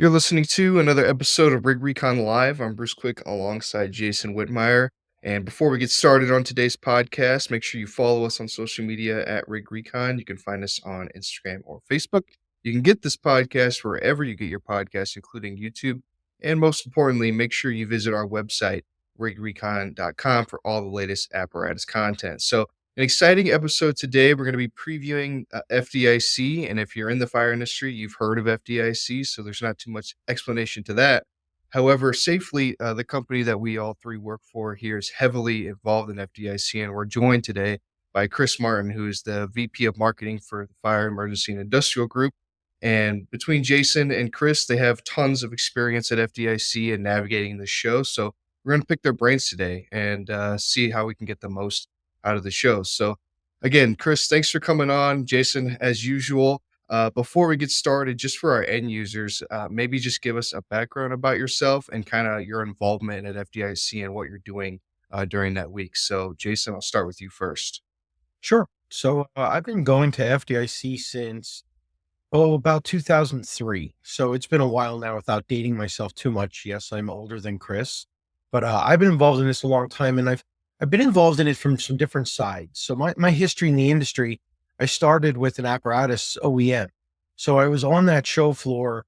You're listening to another episode of Rig Recon Live. I'm Bruce Quick alongside Jason Witmier. And before we get started on today's podcast, make sure you follow us on social media at Rig Recon. You can find us on Instagram or Facebook. You can get this podcast wherever you get your podcasts, including YouTube. And most importantly, make sure you visit our website, rigrecon.com, for all the latest apparatus content. So, an exciting episode today. We're going to be previewing FDIC. And if you're in the fire industry, you've heard of FDIC. So there's not too much explanation to that. However, Safely, the company that we all three work for here, is heavily involved in FDIC. And we're joined today by Chris Martin, who is the VP of Marketing for the Fire, Emergency, and Industrial Group. And between Jason and Chris, they have tons of experience at FDIC and navigating the show. So we're going to pick their brains today and see how we can get the most out of the show. So again, Chris, thanks for coming on. Jason, as usual, before we get started, just for our end users, maybe just give us a background about yourself and kind of your involvement at FDIC and what you're doing during that week. So Jason, I'll start with you first. Sure. So I've been going to FDIC since, about 2003. So it's been a while now without dating myself too much. Yes, I'm older than Chris, but I've been involved in this a long time, and I've been involved in it from some different sides. So my history in the industry, I started with an apparatus OEM. So I was on that show floor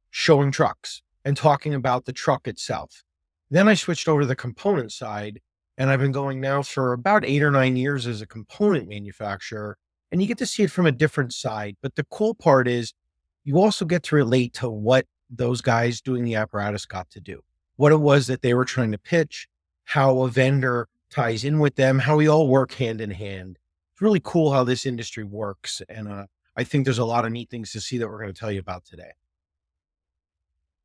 showing trucks and talking about the truck itself. Then I switched over to the component side, and I've been going now for about 8 or 9 years as a component manufacturer. And you get to see it from a different side. But the cool part is you also get to relate to what those guys doing the apparatus got to do, what it was that they were trying to pitch, how a vendor ties in with them, how we all work hand in hand. It's really cool how this industry works. And I think there's a lot of neat things to see that we're going to tell you about today.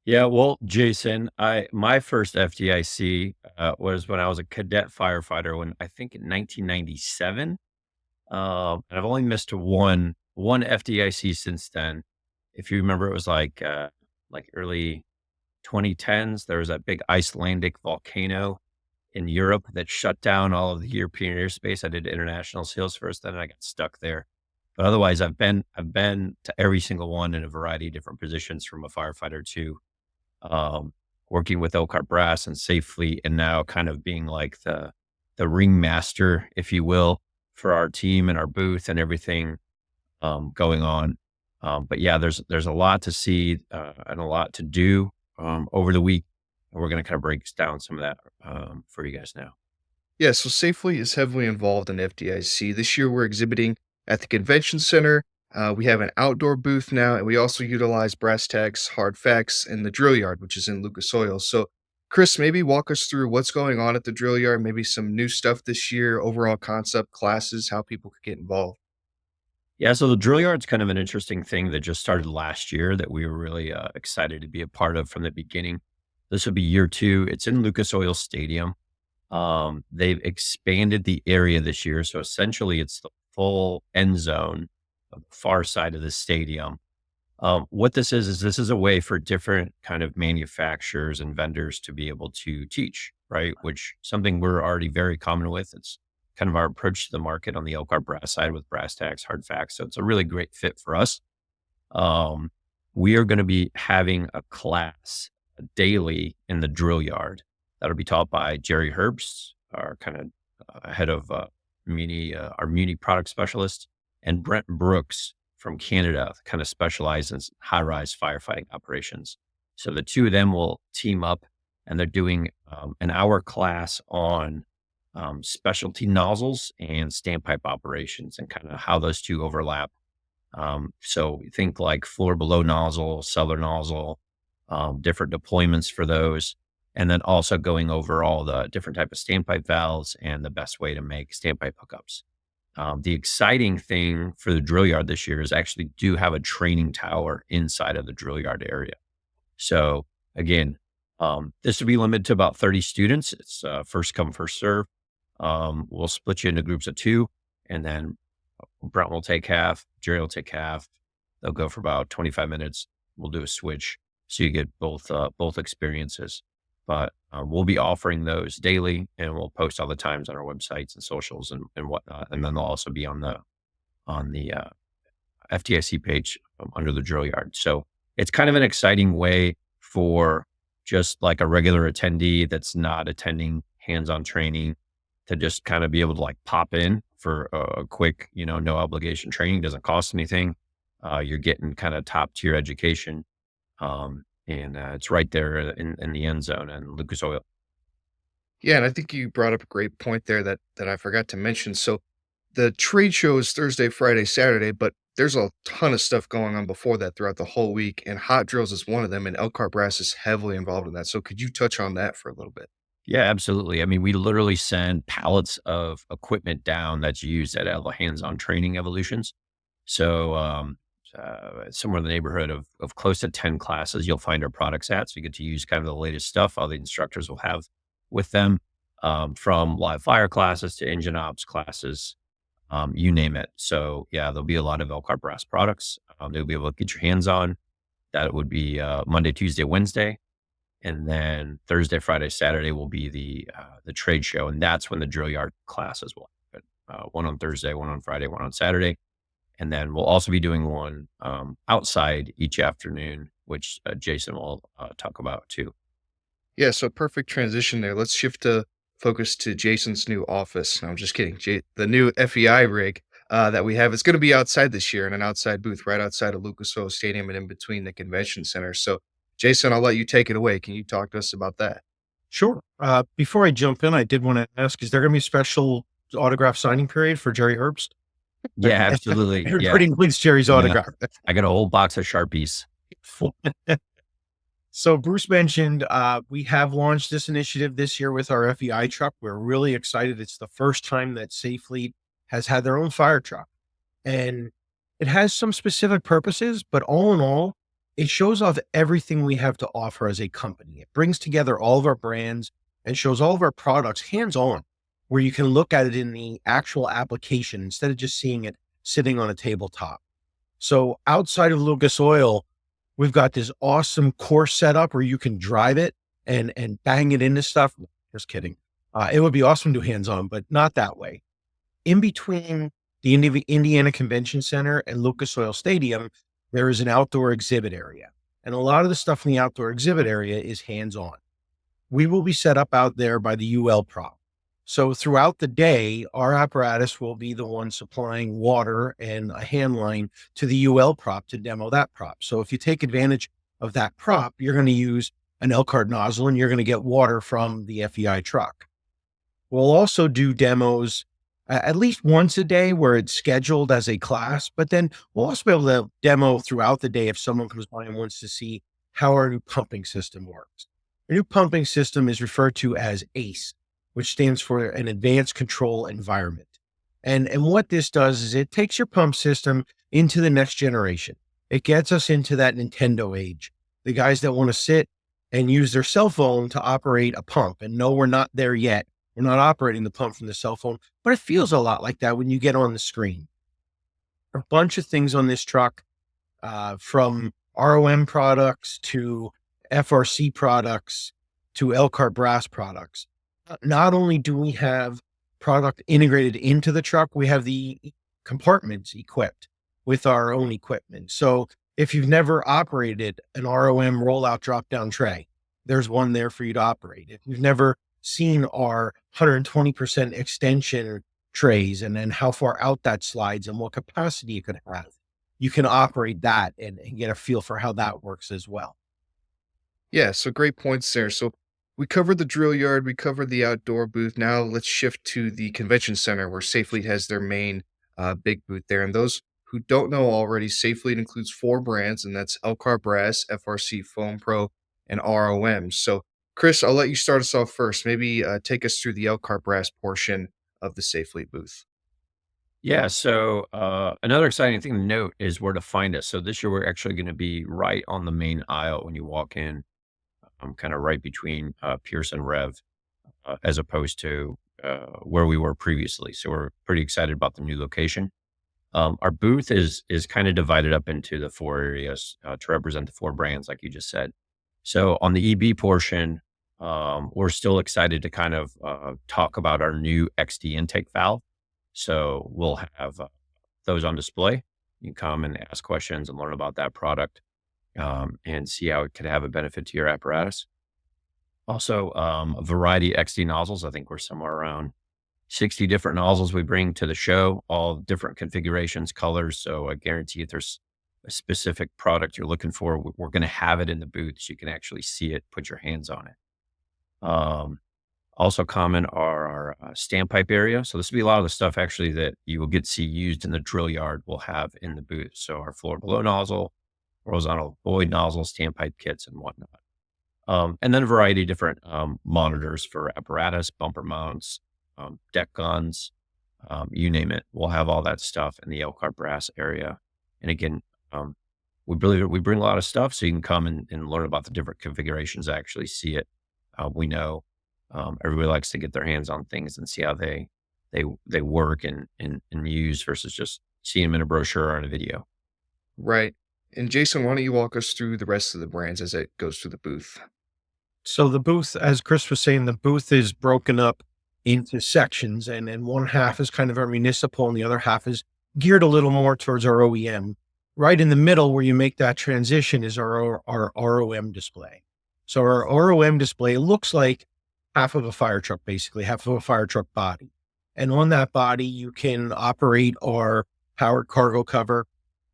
Yeah, well, Jason, my first FDIC was when I was a cadet firefighter when I think in 1997. And I've only missed one FDIC since then. If you remember, it was like early 2010s. There was that big Icelandic volcano in Europe that shut down all of the European airspace. I did international sales first, then I got stuck there. But otherwise, I've been to every single one in a variety of different positions, from a firefighter to working with Elkhart Brass and Safely, and now kind of being like the ringmaster, if you will, for our team and our booth and everything going on. But yeah, there's a lot to see and a lot to do over the week. And we're going to kind of break down some of that for you guys now. Yeah, so Safely is heavily involved in FDIC. This year we're exhibiting at the convention center. We have an outdoor booth now, and we also utilize brass tacks, hard facts, and the drill yard, which is in Lucas Oil. So, Chris, maybe walk us through what's going on at the drill yard, maybe some new stuff this year, overall concept, classes, how people could get involved. Yeah, so the drill yard's kind of an interesting thing that just started last year that we were really excited to be a part of from the beginning. This will be year two. It's in Lucas Oil Stadium. They've expanded the area this year, so essentially it's the full end zone of the far side of the stadium. What this is this is a way for different kind of manufacturers and vendors to be able to teach, right? Which something we're already very common with. It's kind of our approach to the market on the Elkhart Brass side with brass tacks, hard facts. So it's a really great fit for us. We are going to be having a class daily in the drill yard that'll be taught by Jerry Herbst, our kind of head of our Muni product specialist, and Brent Brooks from Canada, kind of specializes in high-rise firefighting operations. So the two of them will team up, and they're doing an hour class on specialty nozzles and standpipe operations and kind of how those two overlap. So think like floor below nozzle, cellar nozzle, different deployments for those, and then also going over all the different type of standpipe valves and the best way to make standpipe hookups. The exciting thing for the drill yard this year is actually do have a training tower inside of the drill yard area. So again, this will be limited to about 30 students. It's first come, first serve. We'll split you into groups of two, and then Brent will take half, Jerry will take half. They'll go for about 25 minutes. We'll do a switch, so you get both experiences. But we'll be offering those daily, and we'll post all the times on our websites and socials and whatnot. And then they'll also be on the FDIC page under the drill yard. So it's kind of an exciting way for just like a regular attendee that's not attending hands-on training to just kind of be able to like pop in for a quick, no obligation training. Doesn't cost anything. You're getting kind of top tier education. And it's right there in the end zone and Lucas Oil. Yeah, and I think you brought up a great point there that I forgot to mention. So the trade show is Thursday, Friday, Saturday, but there's a ton of stuff going on before that throughout the whole week, and hot drills is one of them, and Elkhart Brass is heavily involved in that. So could you touch on that for a little bit? Yeah, absolutely. I mean, we literally send pallets of equipment down that's used at all the hands-on training evolutions. So, somewhere in the neighborhood of close to 10 classes, you'll find our products at. So you get to use kind of the latest stuff all the instructors will have with them, from live fire classes to engine ops classes, you name it. So yeah, there'll be a lot of Elkhart Brass products. You'll be able to get your hands on. That would be Monday, Tuesday, Wednesday. And then Thursday, Friday, Saturday will be the trade show, and that's when the drill yard classes will happen. One on Thursday, one on Friday, one on Saturday, and then we'll also be doing one outside each afternoon, which Jason will talk about too. Yeah, so perfect transition there. Let's shift to focus to Jason's new office. No, I'm just kidding. The new FEI rig that we have is going to be outside this year in an outside booth right outside of Lucas Oil Stadium and in between the convention center. So, Jason, I'll let you take it away. Can you talk to us about that? Sure. Before I jump in, I did want to ask, is there going to be a special autograph signing period for Jerry Herbst? Yeah, absolutely. Yeah, Everybody needs Jerry's yeah. autograph. I got a whole box of Sharpies. So Bruce mentioned we have launched this initiative this year with our FEI truck. We're really excited. It's the first time that Safe Fleet has had their own fire truck. And it has some specific purposes, but all in all, it shows off everything we have to offer as a company. It brings together all of our brands and shows all of our products hands-on, where you can look at it in the actual application instead of just seeing it sitting on a tabletop. So outside of Lucas Oil, we've got this awesome course setup where you can drive it and bang it into stuff. Just kidding. It would be awesome to do hands-on, but not that way. In between the Indiana Convention Center and Lucas Oil Stadium, there is an outdoor exhibit area. And a lot of the stuff in the outdoor exhibit area is hands-on. We will be set up out there by the UL prop. So throughout the day, our apparatus will be the one supplying water and a hand line to the UL prop to demo that prop. So if you take advantage of that prop, you're going to use an Elkhart nozzle and you're going to get water from the FEI truck. We'll also do demos at least once a day where it's scheduled as a class, but then we'll also be able to demo throughout the day if someone comes by and wants to see how our new pumping system works. Our new pumping system is referred to as ACE, which stands for an advanced control environment. And what this does is it takes your pump system into the next generation. It gets us into that Nintendo age, the guys that want to sit and use their cell phone to operate a pump. And no, we're not there yet. We're not operating the pump from the cell phone, but it feels a lot like that when you get on the screen. A bunch of things on this truck, from ROM products to FRC products to Elkhart Brass products. Not only do we have product integrated into the truck, we have the compartments equipped with our own equipment. So if you've never operated an ROM rollout drop-down tray, there's one there for you to operate. If you've never seen our 120% extension trays and then how far out that slides and what capacity it could have, you can operate that and get a feel for how that works as well. Yeah, so great points there. So we covered the drill yard, we covered the outdoor booth. Now let's shift to the convention center where Safe Fleet has their main big booth there. And those who don't know already, Safe Fleet includes 4 brands, and that's Elkhart Brass, FRC Foam Pro, and ROM. So, Chris, I'll let you start us off first. Maybe take us through the Elkhart Brass portion of the Safe Fleet booth. Yeah. So another exciting thing to note is where to find us. So this year we're actually going to be right on the main aisle when you walk in, kind of right between Pierce and Rev, as opposed to where we were previously. So we're pretty excited about the new location. Our booth is kind of divided up into the 4 areas to represent the 4 brands, like you just said. So on the EB portion, we're still excited to kind of talk about our new XD intake valve. So we'll have those on display. You can come and ask questions and learn about that product. and see how it could have a benefit to your apparatus. Also, a variety of XD nozzles. I think we're somewhere around 60 different nozzles we bring to the show, all different configurations, colors. So I guarantee if there's a specific product you're looking for, we're going to have it in the booth so you can actually see it, put your hands on it. Also common are our standpipe area. So this will be a lot of the stuff actually that you will get to see used in the drill yard we'll have in the booth. So our floor below nozzle, horizontal void nozzle, standpipe kits, and whatnot. And then a variety of different monitors for apparatus, bumper mounts, deck guns, you name it. We'll have all that stuff in the Elkhart brass area. And again, we bring a lot of stuff so you can come and learn about the different configurations, actually see it. We know everybody likes to get their hands on things and see how they work and use versus just seeing them in a brochure or in a video. Right. And Jason, why don't you walk us through the rest of the brands as it goes through the booth? So the booth, as Chris was saying, the booth is broken up into sections, and one half is kind of our municipal and the other half is geared a little more towards our OEM. Right in the middle where you make that transition is our ROM display. So our ROM display looks like half of a fire truck, basically half of a fire truck body. And on that body, you can operate our powered cargo cover.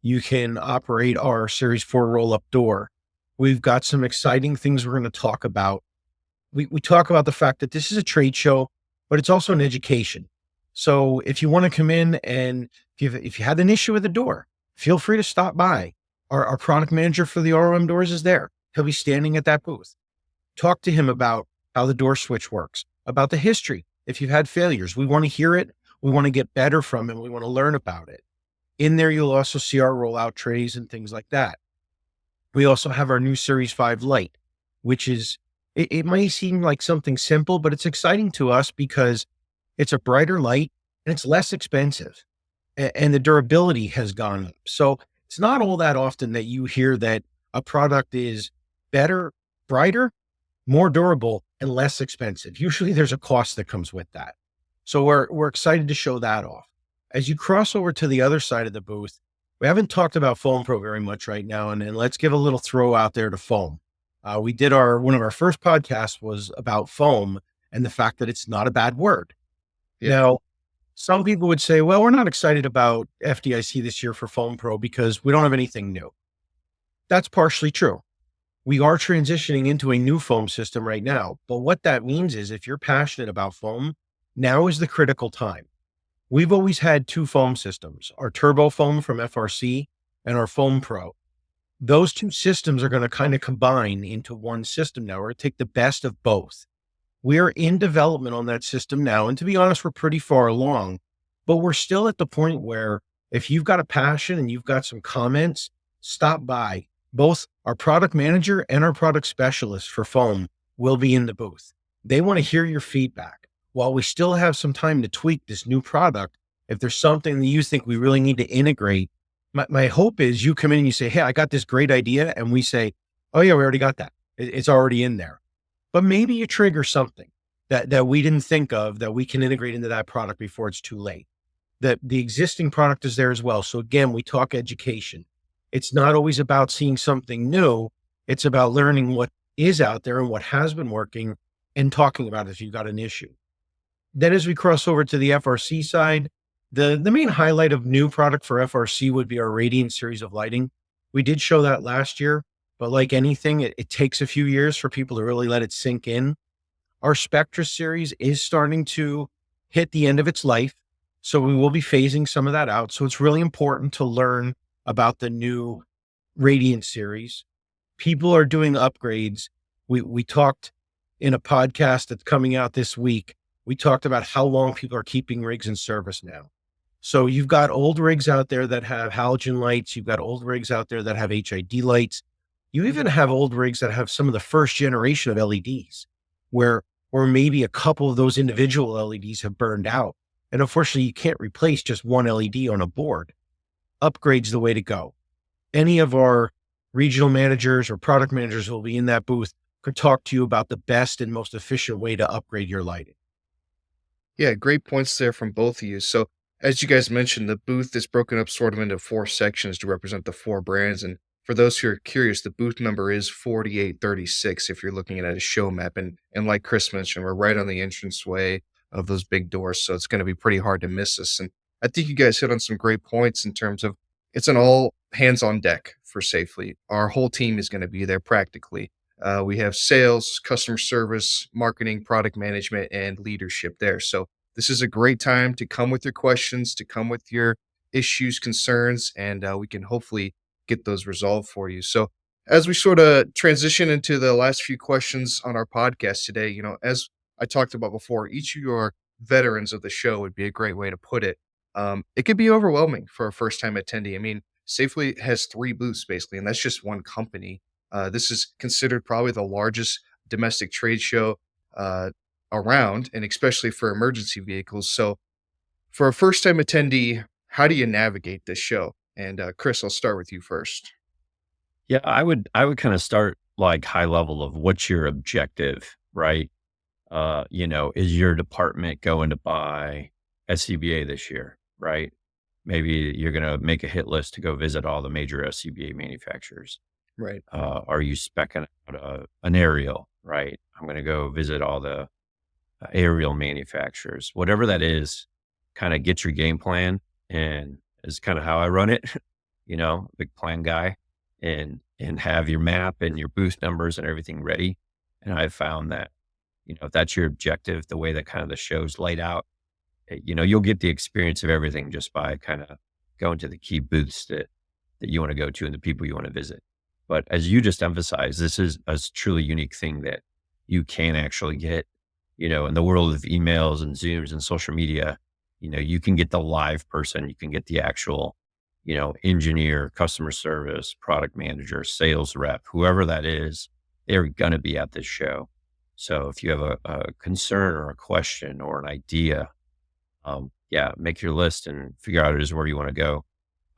You can operate our Series 4 roll-up door. We've got some exciting things we're going to talk about. We talk about the fact that this is a trade show, but it's also an education. So if you want to come in and if you had an issue with the door, feel free to stop by. Our product manager for the ROM doors is there. He'll be standing at that booth. Talk to him about how the door switch works, about the history. If you've had failures, we want to hear it. We want to get better from it. We want to learn about it. In there, you'll also see our rollout trays and things like that. We also have our new Series 5 light, which is, it might seem like something simple, but it's exciting to us because it's a brighter light and it's less expensive and the durability has gone up. So it's not all that often that you hear that a product is better, brighter, more durable, and less expensive. Usually there's a cost that comes with that. So we're excited to show that off. As you cross over to the other side of the booth, we haven't talked about Foam Pro very much right now, and let's give a little throw out there to foam. We did one of our first podcasts was about foam and the fact that it's not a bad word. Yeah. Now, some people would say, well, we're not excited about FDIC this year for Foam Pro because we don't have anything new. That's partially true. We are transitioning into a new foam system right now, but what that means is if you're passionate about foam, now is the critical time. We've always had two foam systems, our Turbo Foam from FRC and our Foam Pro. Those two systems are going to kind of combine into one system now, or take the best of both. We're in development on that system now, and to be honest, we're pretty far along, but we're still at the point where if you've got a passion and you've got some comments, stop by. Both our product manager and our product specialist for foam will be in the booth. They want to hear your feedback. While we still have some time to tweak this new product, if there's something that you think we really need to integrate, my hope is you come in and you say, hey, I got this great idea. And we say, oh yeah, we already got that. It's already in there. But maybe you trigger something that we didn't think of that we can integrate into that product before it's too late. That the existing product is there as well. So again, we talk education. It's not always about seeing something new. It's about learning what is out there and what has been working and talking about it if you've got an issue. Then as we cross over to the FRC side, the main highlight of new product for FRC would be our Radiant series of lighting. We did show that last year, but like anything, it takes a few years for people to really let it sink in. Our Spectra series is starting to hit the end of its life, so we will be phasing some of that out. So it's really important to learn about the new Radiant series. People are doing upgrades. We talked in a podcast that's coming out this week. We talked about how long people are keeping rigs in service now. So you've got old rigs out there that have halogen lights. You've got old rigs out there that have HID lights. You even have old rigs that have some of the first generation of LEDs where maybe a couple of those individual LEDs have burned out. And unfortunately, you can't replace just one LED on a board. Upgrade's the way to go. Any of our regional managers or product managers who will be in that booth could talk to you about the best and most efficient way to upgrade your lighting. Yeah, great points there from both of you. So, as you guys mentioned, the booth is broken up sort of into 4 sections to represent the 4 brands. And for those who are curious, the booth number is 4836 if you're looking at a show map. And like Chris mentioned, we're right on the entranceway of those big doors, so it's going to be pretty hard to miss us. And I think you guys hit on some great points in terms of it's an all hands on deck for Safely. Our whole team is going to be there practically. We have sales, customer service, marketing, product management, and leadership there. So this is a great time to come with your questions, to come with your issues, concerns, and we can hopefully get those resolved for you. So as we sort of transition into the last few questions on our podcast today, as I talked about before, each of your veterans of the show would be a great way to put it. It could be overwhelming for a first time attendee. I mean, Safely has three booths basically, and that's just one company. This is considered probably the largest domestic trade show uh, around, and especially for emergency vehicles. So, for a first time attendee, how do you navigate this show? And Chris, I'll start with you first. Yeah, I would kind of start like high level of what's your objective, right? Is your department going to buy SCBA this year, right? Maybe you're going to make a hit list to go visit all the major SCBA manufacturers. Right. Are you specking out an aerial, right? I'm going to go visit all the aerial manufacturers. Whatever that is, kind of get your game plan, and is kind of how I run it. Big plan guy, and have your map and your booth numbers and everything ready. And I've found that if that's your objective, the way that kind of the show's laid out, you'll get the experience of everything just by kind of going to the key booths that you want to go to and the people you want to visit. But as you just emphasized, this is a truly unique thing that you can actually get, in the world of emails and Zooms and social media. You can get the live person, you can get the actual, engineer, customer service, product manager, sales rep, whoever that is, they're going to be at this show. So if you have a concern or a question or an idea, make your list and figure out it is where you want to go.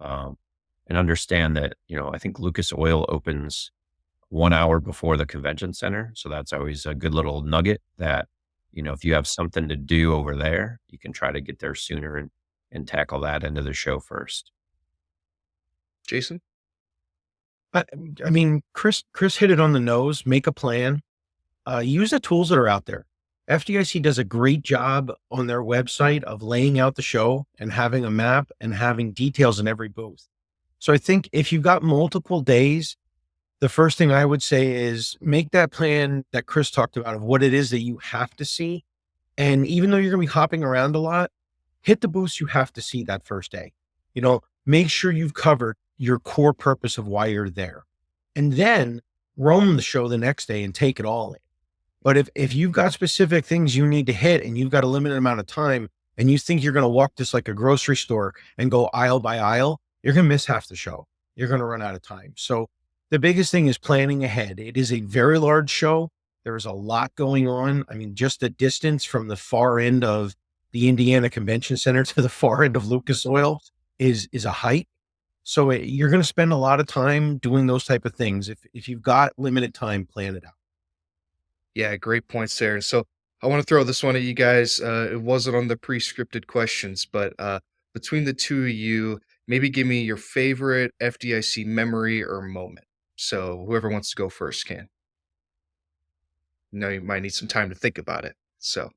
And understand that, I think Lucas Oil opens 1 hour before the convention center. So that's always a good little nugget that, if you have something to do over there, you can try to get there sooner and tackle that end of the show first. Jason? I, I mean, Chris hit it on the nose. Make a plan. Use the tools that are out there. FDIC does a great job on their website of laying out the show and having a map and having details in every booth. So I think if you've got multiple days, the first thing I would say is make that plan that Chris talked about of what it is that you have to see. And even though you're going to be hopping around a lot, hit the booths you have to see that first day. Make sure you've covered your core purpose of why you're there. And then roam the show the next day and take it all in. But if you've got specific things you need to hit and you've got a limited amount of time and you think you're going to walk this like a grocery store and go aisle by aisle, you're going to miss half the show. You're going to run out of time. So the biggest thing is planning ahead. It is a very large show. There is a lot going on. I mean, just the distance from the far end of the Indiana Convention Center to the far end of Lucas Oil is a hike. So you're going to spend a lot of time doing those type of things. If you've got limited time, plan it out. Yeah, great points there. So I want to throw this one at you guys. It wasn't on the pre-scripted questions, but between the two of you, maybe give me your favorite FDIC memory or moment. So whoever wants to go first can. You might need some time to think about it. So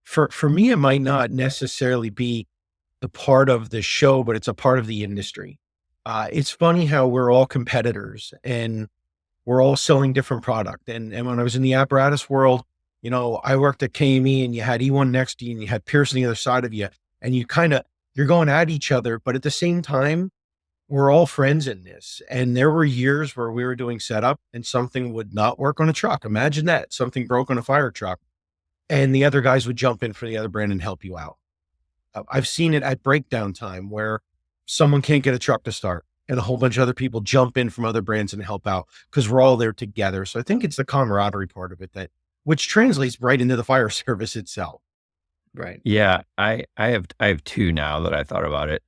For me, it might not necessarily be the part of the show, but it's a part of the industry. It's funny how we're all competitors and we're all selling different product. And when I was in the apparatus world, I worked at KME and you had E1 next to you and you had Pierce on the other side of you and you're going at each other. But at the same time, we're all friends in this. And there were years where we were doing setup and something would not work on a truck. Imagine that, something broke on a fire truck and the other guys would jump in for the other brand and help you out. I've seen it at breakdown time where someone can't get a truck to start and a whole bunch of other people jump in from other brands and help out because we're all there together. So I think it's the camaraderie part of it which translates right into the fire service itself. right. Yeah, I have two now that I thought about it.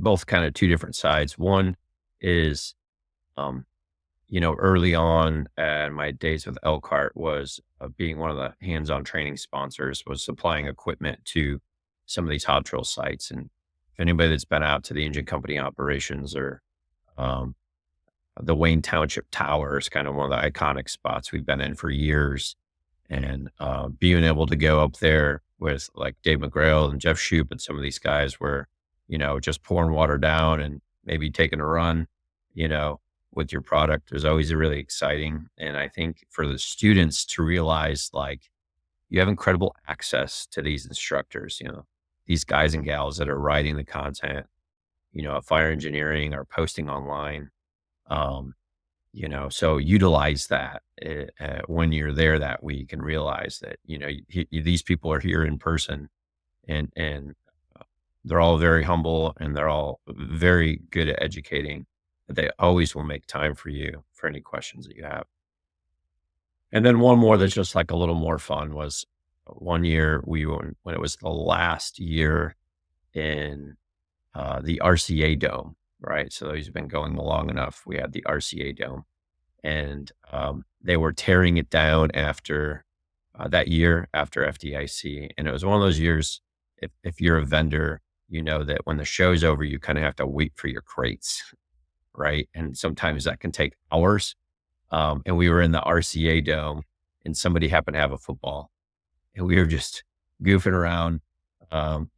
Both kind of two different sides. One is, early on in my days with Elkhart was being one of the hands-on training sponsors, was supplying equipment to some of these hot drill sites. And if anybody that's been out to the engine company operations or Um, the Wayne Township Tower is kind of one of the iconic spots we've been in for years. And being able to go up there with like Dave McGrail and Jeff Shoup and some of these guys were, just pouring water down and maybe taking a run, with your product is always really exciting. And I think for the students to realize like you have incredible access to these instructors, these guys and gals that are writing the content, at fire engineering or posting online. Um, so utilize that when you're there that week and realize that, these people are here in person and they're all very humble and they're all very good at educating. But they always will make time for you for any questions that you have. And then one more that's just like a little more fun was one year when it was the last year in the RCA Dome, right? So those have been going long enough. We had the RCA Dome and they were tearing it down after that year after FDIC. And it was one of those years, if you're a vendor, you know that when the show's over, you kind of have to wait for your crates, right? And sometimes that can take hours. And we were in the RCA Dome and somebody happened to have a football and we were just goofing around, kind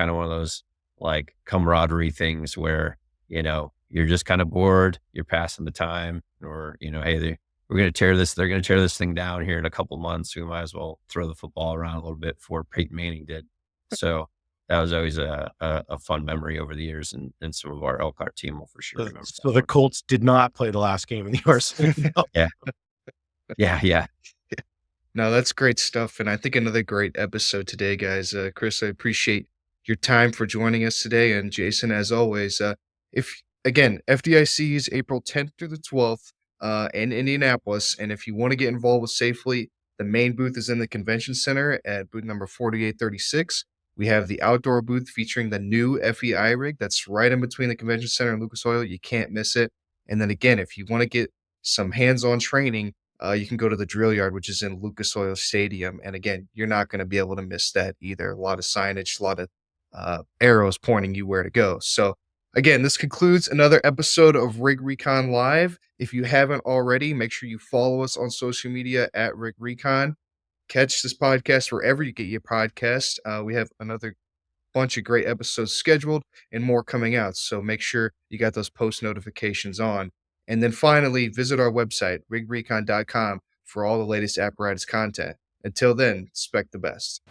of one of those like camaraderie things where, you're just kind of bored, you're passing the time or, hey, we're going to they're going to tear this thing down here in a couple months. We might as well throw the football around a little bit before Peyton Manning did. So that was always a fun memory over the years. And some of our Elkhart team will for sure remember. So the Colts did not play the last game in the RCA. Yeah. No, that's great stuff. And I think another great episode today, guys. Chris, I appreciate your time for joining us today. And Jason, as always, FDIC is April 10th through the 12th in Indianapolis. And if you want to get involved with Safely, the main booth is in the convention center at booth number 4836. We have the outdoor booth featuring the new FEI rig that's right in between the convention center and Lucas Oil. You can't miss it. And then again, if you want to get some hands-on training, you can go to the drill yard, which is in Lucas Oil Stadium. And again, you're not going to be able to miss that either. A lot of signage, a lot of arrows pointing you where to go. So again, this concludes another episode of Rig Recon Live. If you haven't already, make sure you follow us on social media at Rig Recon. Catch this podcast wherever you get your podcast. We have another bunch of great episodes scheduled and more coming out. So make sure you got those post notifications on. And then finally, visit our website, rigrecon.com, for all the latest apparatus content. Until then, expect the best.